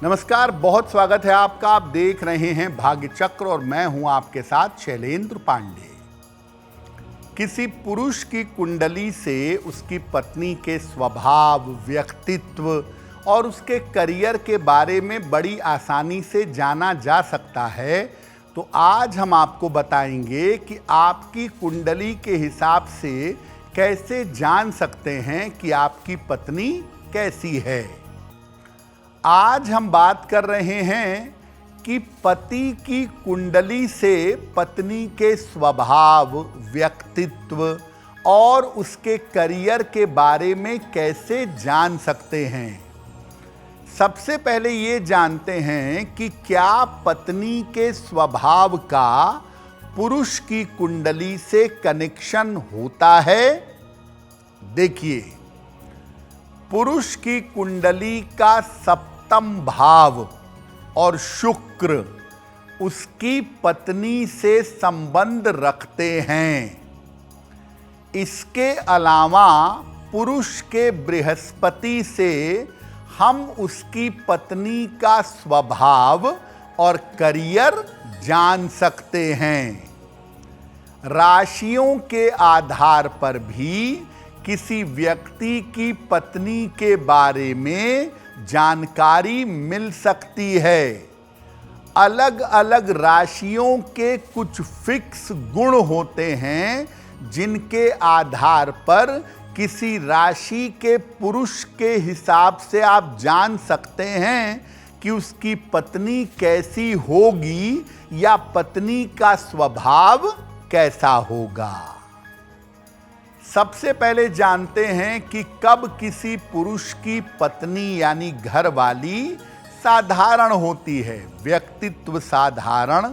नमस्कार, बहुत स्वागत है आपका। आप देख रहे हैं भाग्य चक्र और मैं हूं आपके साथ शैलेंद्र पांडे। किसी पुरुष की कुंडली से उसकी पत्नी के स्वभाव, व्यक्तित्व और उसके करियर के बारे में बड़ी आसानी से जाना जा सकता है। तो आज हम आपको बताएंगे कि आपकी कुंडली के हिसाब से कैसे जान सकते हैं कि आपकी पत्नी कैसी है। आज हम बात कर रहे हैं कि पति की कुंडली से पत्नी के स्वभाव, व्यक्तित्व और उसके करियर के बारे में कैसे जान सकते हैं। सबसे पहले ये जानते हैं कि क्या पत्नी के स्वभाव का पुरुष की कुंडली से कनेक्शन होता है। देखिए, पुरुष की कुंडली का सप्तम भाव और शुक्र उसकी पत्नी से संबंध रखते हैं। इसके अलावा पुरुष के बृहस्पति से हम उसकी पत्नी का स्वभाव और करियर जान सकते हैं। राशियों के आधार पर भी किसी व्यक्ति की पत्नी के बारे में जानकारी मिल सकती है। अलग अलग राशियों के कुछ फिक्स गुण होते हैं जिनके आधार पर किसी राशि के पुरुष के हिसाब से आप जान सकते हैं कि उसकी पत्नी कैसी होगी या पत्नी का स्वभाव कैसा होगा। सबसे पहले जानते हैं कि कब किसी पुरुष की पत्नी यानी घरवाली साधारण होती है। व्यक्तित्व साधारण,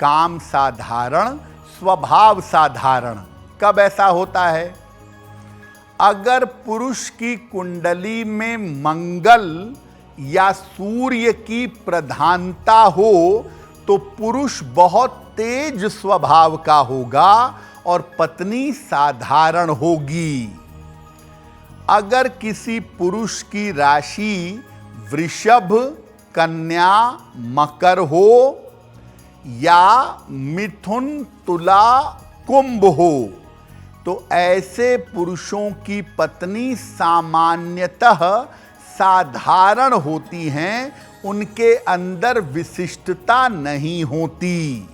काम साधारण, स्वभाव साधारण। कब ऐसा होता है? अगर पुरुष की कुंडली में मंगल या सूर्य की प्रधानता हो तो पुरुष बहुत तेज स्वभाव का होगा और पत्नी साधारण होगी। अगर किसी पुरुष की राशि वृषभ, कन्या, मकर हो या मिथुन, तुला, कुंभ हो तो ऐसे पुरुषों की पत्नी सामान्यतः साधारण होती हैं, उनके अंदर विशिष्टता नहीं होती।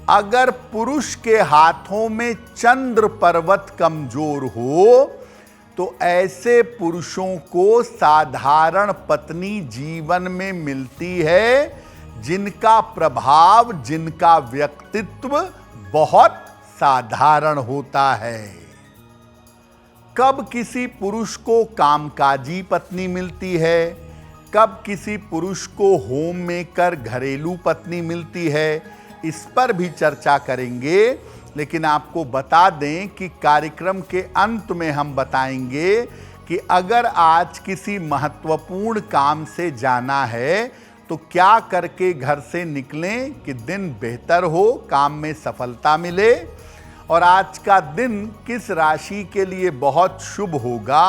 अगर पुरुष के हाथों में चंद्र पर्वत कमजोर हो तो ऐसे पुरुषों को साधारण पत्नी जीवन में मिलती है, जिनका प्रभाव, जिनका व्यक्तित्व बहुत साधारण होता है। कब किसी पुरुष को कामकाजी पत्नी मिलती है, कब किसी पुरुष को होम मेकर, घरेलू पत्नी मिलती है, इस पर भी चर्चा करेंगे। लेकिन आपको बता दें कि कार्यक्रम के अंत में हम बताएंगे कि अगर आज किसी महत्वपूर्ण काम से जाना है तो क्या करके घर से निकलें कि दिन बेहतर हो, काम में सफलता मिले, और आज का दिन किस राशि के लिए बहुत शुभ होगा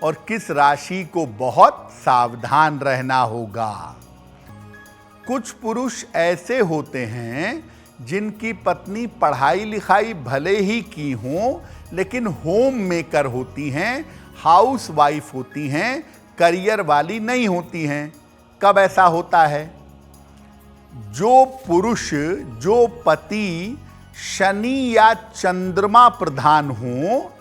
और किस राशि को बहुत सावधान रहना होगा। कुछ पुरुष ऐसे होते हैं जिनकी पत्नी पढ़ाई लिखाई भले ही की हो लेकिन होम मेकर होती हैं, हाउस वाइफ होती हैं, करियर वाली नहीं होती हैं। कब ऐसा होता है? जो पुरुष, जो पति शनि या चंद्रमा प्रधान हो,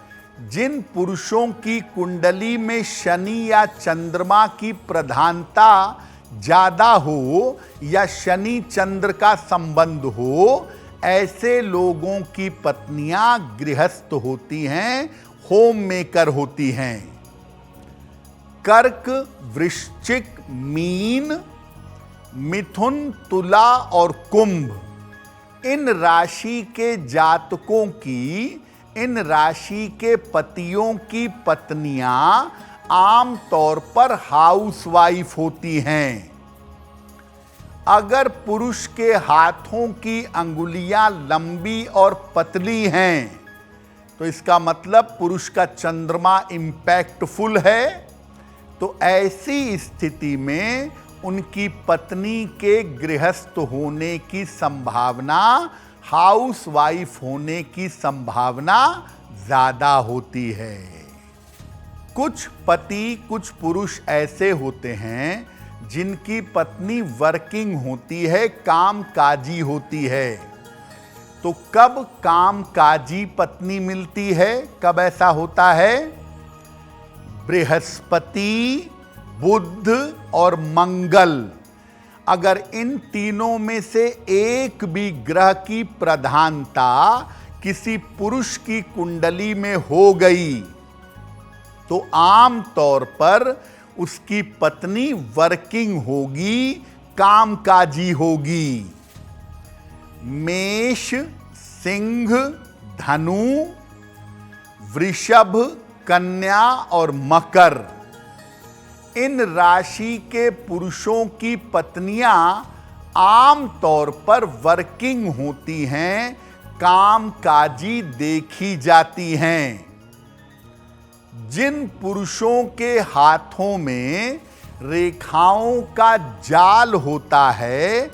जिन पुरुषों की कुंडली में शनि या चंद्रमा की प्रधानता ज्यादा हो या शनि चंद्र का संबंध हो, ऐसे लोगों की पत्नियां गृहस्थ होती हैं, होम मेकर होती हैं। कर्क, वृश्चिक, मीन, मिथुन, तुला और कुंभ, इन राशि के जातकों की, इन राशि के पतियों की पत्नियां आम तौर पर हाउसवाइफ होती हैं। अगर पुरुष के हाथों की अंगुलियां लंबी और पतली हैं तो इसका मतलब पुरुष का चंद्रमा इंपैक्टफुल है, तो ऐसी स्थिति में उनकी पत्नी के गृहस्थ होने की संभावना, हाउसवाइफ होने की संभावना ज्यादा होती है। कुछ पति, कुछ पुरुष ऐसे होते हैं जिनकी पत्नी वर्किंग होती है, कामकाजी होती है। तो कब कामकाजी पत्नी मिलती है, कब ऐसा होता है? बृहस्पति, बुध और मंगल, अगर इन तीनों में से एक भी ग्रह की प्रधानता किसी पुरुष की कुंडली में हो गई तो आम तौर पर उसकी पत्नी वर्किंग होगी, कामकाजी होगी। मेष, सिंह, धनु, वृषभ, कन्या और मकर, इन राशि के पुरुषों की पत्नियां आम तौर पर वर्किंग होती हैं, कामकाजी देखी जाती हैं। जिन पुरुषों के हाथों में रेखाओं का जाल होता है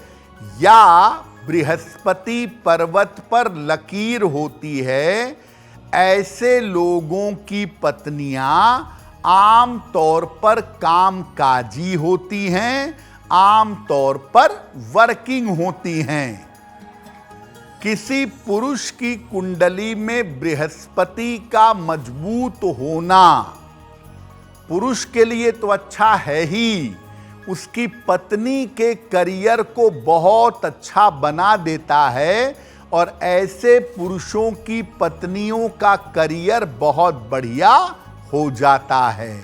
या बृहस्पति पर्वत पर लकीर होती है, ऐसे लोगों की पत्नियां आम तौर पर कामकाजी होती हैं, आम तौर पर वर्किंग होती हैं। किसी पुरुष की कुंडली में बृहस्पति का मजबूत होना पुरुष के लिए तो अच्छा है ही, उसकी पत्नी के करियर को बहुत अच्छा बना देता है और ऐसे पुरुषों की पत्नियों का करियर बहुत बढ़िया हो जाता है।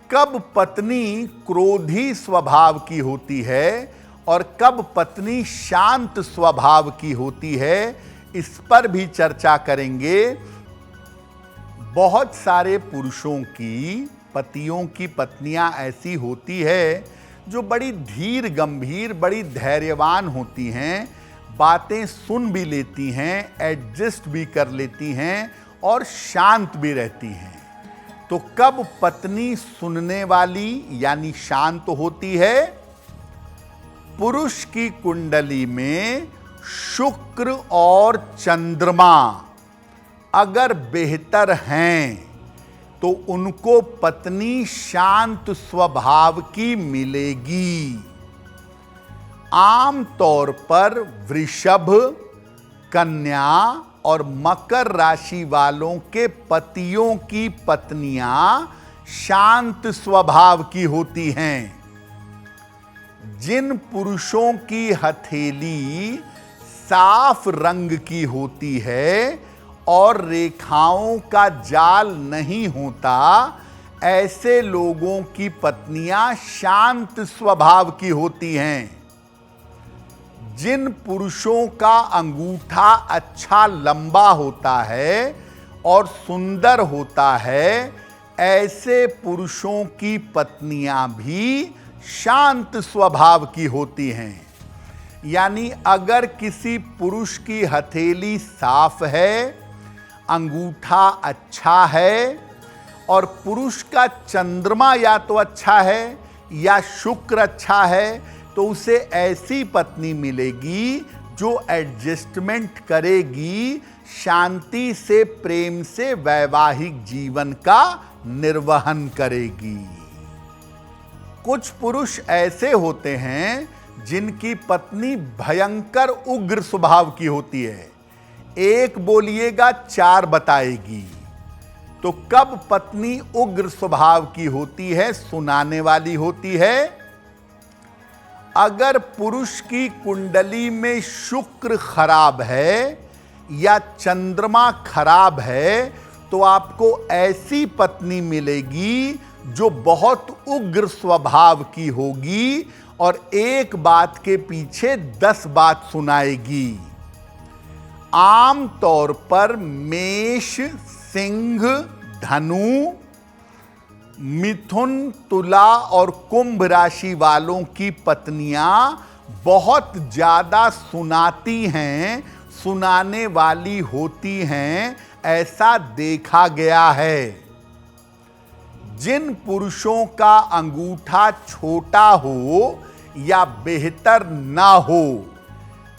कब पत्नी क्रोधी स्वभाव की होती है और कब पत्नी शांत स्वभाव की होती है, इस पर भी चर्चा करेंगे। बहुत सारे पुरुषों की, पतियों की पत्नियां ऐसी होती है जो बड़ी धीर गंभीर, बड़ी धैर्यवान होती हैं, बातें सुन भी लेती हैं, एडजस्ट भी कर लेती हैं और शांत भी रहती हैं। तो कब पत्नी सुनने वाली यानी शांत होती है? पुरुष की कुंडली में शुक्र और चंद्रमा अगर बेहतर हैं तो उनको पत्नी शांत स्वभाव की मिलेगी। आम तौर पर वृषभ, कन्या और मकर राशि वालों के पतियों की पत्नियां शांत स्वभाव की होती हैं। जिन पुरुषों की हथेली साफ रंग की होती है और रेखाओं का जाल नहीं होता, ऐसे लोगों की पत्नियां शांत स्वभाव की होती हैं। जिन पुरुषों का अंगूठा अच्छा लंबा होता है और सुंदर होता है, ऐसे पुरुषों की पत्नियां भी शांत स्वभाव की होती हैं। यानी अगर किसी पुरुष की हथेली साफ है, अंगूठा अच्छा है और पुरुष का चंद्रमा या तो अच्छा है या शुक्र अच्छा है, तो उसे ऐसी पत्नी मिलेगी जो एडजस्टमेंट करेगी, शांति से, प्रेम से वैवाहिक जीवन का निर्वहन करेगी। कुछ पुरुष ऐसे होते हैं जिनकी पत्नी भयंकर उग्र स्वभाव की होती है, एक बोलिएगा चार बताएगी। तो कब पत्नी उग्र स्वभाव की होती है, सुनाने वाली होती है? अगर पुरुष की कुंडली में शुक्र खराब है या चंद्रमा खराब है तो आपको ऐसी पत्नी मिलेगी जो बहुत उग्र स्वभाव की होगी और एक बात के पीछे 10 बात सुनाएगी। आम तौर पर मेष, सिंह, धनु, मिथुन, तुला और कुंभ राशि वालों की पत्नियां बहुत ज्यादा सुनाती हैं, सुनाने वाली होती हैं, ऐसा देखा गया है। जिन पुरुषों का अंगूठा छोटा हो या बेहतर ना हो,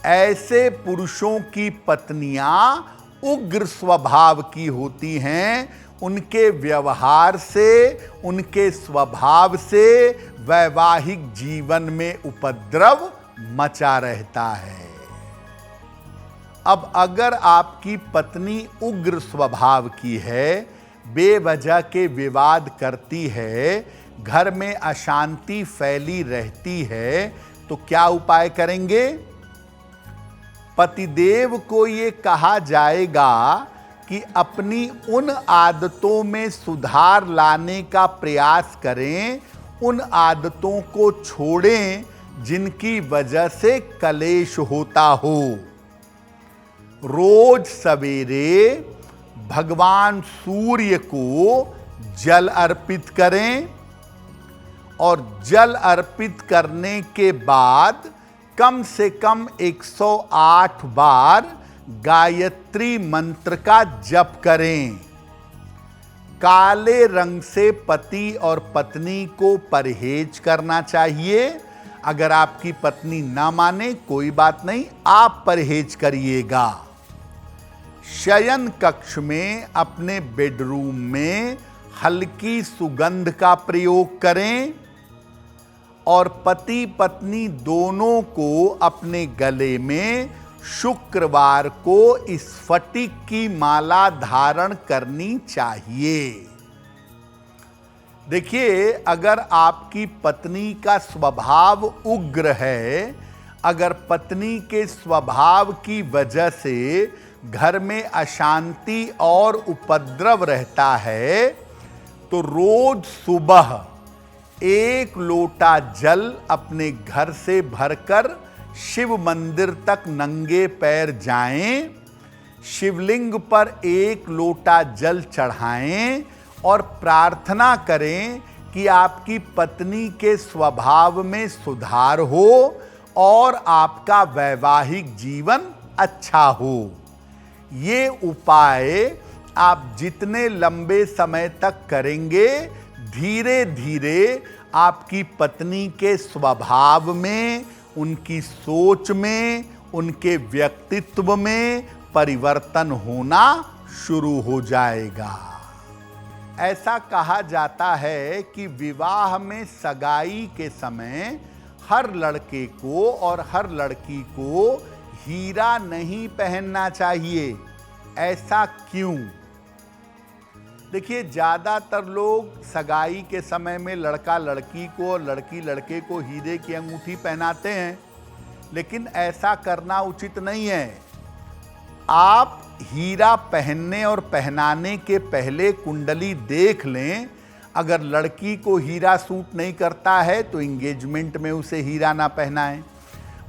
ऐसे पुरुषों की पत्नियां उग्र स्वभाव की होती हैं। उनके व्यवहार से, उनके स्वभाव से वैवाहिक जीवन में उपद्रव मचा रहता है। अब अगर आपकी पत्नी उग्र स्वभाव की है, बेवजह के विवाद करती है, घर में अशांति फैली रहती है, तो क्या उपाय करेंगे? पतिदेव को ये कहा जाएगा कि अपनी उन आदतों में सुधार लाने का प्रयास करें, उन आदतों को छोड़ें जिनकी वजह से कलेश होता हो। रोज सवेरे भगवान सूर्य को जल अर्पित करें और जल अर्पित करने के बाद कम से कम 108 बार गायत्री मंत्र का जप करें। काले रंग से पति और पत्नी को परहेज करना चाहिए। अगर आपकी पत्नी ना माने कोई बात नहीं, आप परहेज करिएगा। शयन कक्ष में अपने बेडरूम में हल्की सुगंध का प्रयोग करें और पति पत्नी दोनों को अपने गले में शुक्रवार को स्फटिक की माला धारण करनी चाहिए। देखिए, अगर आपकी पत्नी का स्वभाव उग्र है, अगर पत्नी के स्वभाव की वजह से घर में अशांति और उपद्रव रहता है, तो रोज सुबह 1 लोटा जल अपने घर से भरकर शिव मंदिर तक नंगे पैर जाएं, शिवलिंग पर 1 लोटा जल चढ़ाएं और प्रार्थना करें कि आपकी पत्नी के स्वभाव में सुधार हो और आपका वैवाहिक जीवन अच्छा हो। ये उपाय आप जितने लंबे समय तक करेंगे, धीरे धीरे आपकी पत्नी के स्वभाव में, उनकी सोच में, उनके व्यक्तित्व में परिवर्तन होना शुरू हो जाएगा। ऐसा कहा जाता है कि विवाह में सगाई के समय हर लड़के को और हर लड़की को हीरा नहीं पहनना चाहिए। ऐसा क्यों? देखिए, ज़्यादातर लोग सगाई के समय में लड़का लड़की को और लड़की लड़के को हीरे की अंगूठी पहनाते हैं, लेकिन ऐसा करना उचित नहीं है। आप हीरा पहनने और पहनाने के पहले कुंडली देख लें। अगर लड़की को हीरा सूट नहीं करता है तो एंगेजमेंट में उसे हीरा ना पहनाएं,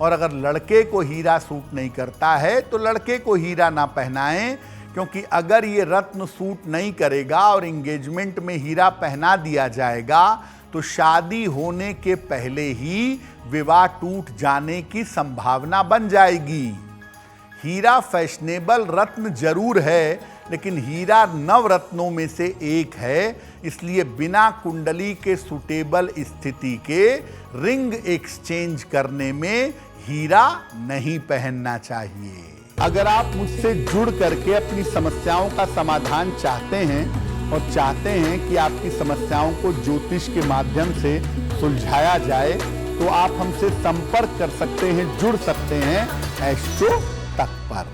और अगर लड़के को हीरा सूट नहीं करता है तो लड़के को हीरा ना पहनाएं, क्योंकि अगर ये रत्न सूट नहीं करेगा और एंगेजमेंट में हीरा पहना दिया जाएगा तो शादी होने के पहले ही विवाह टूट जाने की संभावना बन जाएगी। हीरा फैशनेबल रत्न जरूर है, लेकिन हीरा नवरत्नों में से एक है, इसलिए बिना कुंडली के सुटेबल स्थिति के रिंग एक्सचेंज करने में हीरा नहीं पहनना चाहिए। अगर आप मुझसे जुड़ करके अपनी समस्याओं का समाधान चाहते हैं और चाहते हैं कि आपकी समस्याओं को ज्योतिष के माध्यम से सुलझाया जाए, तो आप हमसे संपर्क कर सकते हैं, जुड़ सकते हैं एस्ट्रो तक पर।